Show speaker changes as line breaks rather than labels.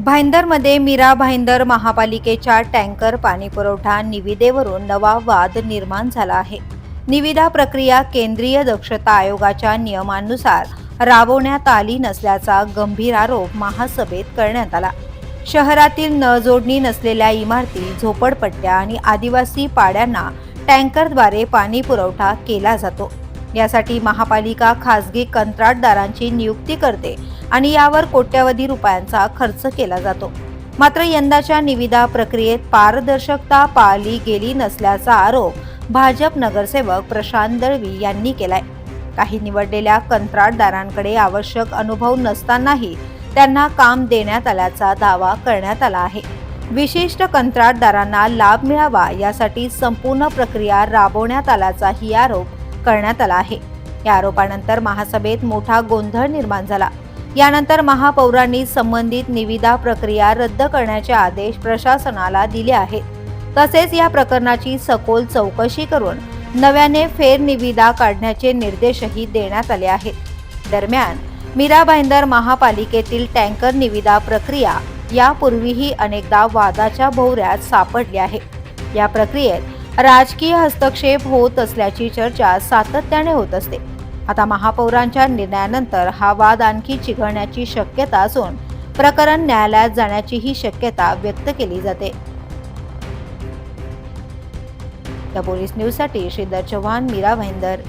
भाईंदरमध्ये मीरा भाईंदर महापालिकेच्या टँकर पाणीपुरवठा निविदेवरून नवा वाद निर्माण झाला आहे। निविदा प्रक्रिया केंद्रीय दक्षता आयोगाच्या नियमांनुसार राबवण्यात आली नसल्याचा गंभीर आरोप महासभेत करण्यात आला। शहरातील नळ जोडणी नसलेल्या इमारती, झोपडपट्ट्या आणि आदिवासी पाड्यांना टँकरद्वारे पाणी पुरवठा केला जातो। यासाठी महापालिका खासगी कंत्राटदारांची नियुक्ती करते आणि यावर कोट्यवधी रुपयांचा खर्च केला जातो। मात्र यंदाच्या निविदा प्रक्रियेत पारदर्शकता पाळली गेली नसल्याचा आरोप भाजप नगरसेवक प्रशांत दळवी यांनी केलाय। काही निवडलेल्या कंत्राटदारांकडे आवश्यक अनुभव नसतानाही त्यांना काम देण्यात आल्याचा दावा करण्यात आला आहे। विशिष्ट कंत्राटदारांना लाभ मिळावा यासाठी संपूर्ण प्रक्रिया राबवण्यात आल्याचाही आरोप करण्यात आला आहे। या आरोपानंतर महासभेत मोठा गोंधळ निर्माण झाला। यानंतर महापौरांनी संबंधित निविदा प्रक्रिया रद्द करण्याचे आदेश प्रशासनाला दिले आहेत। तसेच या प्रकरणाची सखोल चौकशी करून नव्याने फेरनिविदा काढण्याचे निर्देशही देण्यात आले आहेत। दरम्यान मीरा भाईंदर महापालिकेतील टँकर निविदा प्रक्रिया यापूर्वीही अनेकदा वादाच्या भोवऱ्यात सापडली आहे। या प्रक्रियेत राजकीय हस्तक्षेप होत असल्याची चर्चा सातत्याने होत असते। आता महापौरांच्या निर्णयानंतर हा वाद आणखी चिघळण्याची शक्यता असून प्रकरण न्यायालयात जाण्याचीही शक्यता व्यक्त केली जाते। द पोलीस न्यूजसाठी श्रीधर चव्हाण, मीरा भाईंदर।